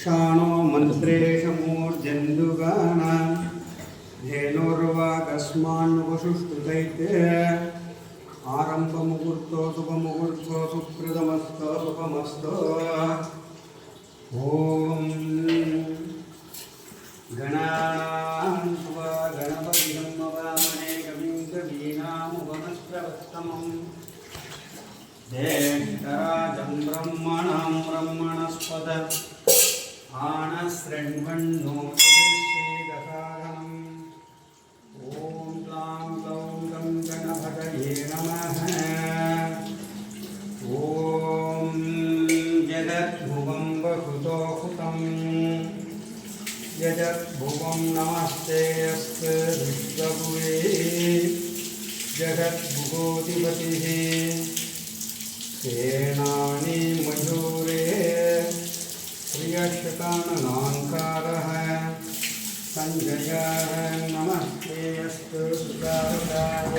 शानो मन्त्रेशमूर्जन्दुगाना धेनुर्वाकस्मान्वशुष्टुदैते आरम्भमुहूर्तो शुभमुहूर्तो सुप्रदमस्तो सुखमस्तो ॐ गणान्त्वा गणपतिं नमामहे कविं कवीनामुपमश्रवस्तमम् ज्येष्ठराजं ब्रह्मणां ब्रह्मणस्पद आनशृण्वन्नोतिश्रीदसादनम् ॐ क्लां क्लौं गं गणपतये नमः ॐ जगद्भुवं वसुतो हुतं यजद्भुवं नमस्ते अस्तु विश्वभुवे जगद्भुवोऽधिपतिः सेनानि मयूरे प्रियशताननाङ्कारः सञ्जयः नमस्ते अस्तु सुदारुकाय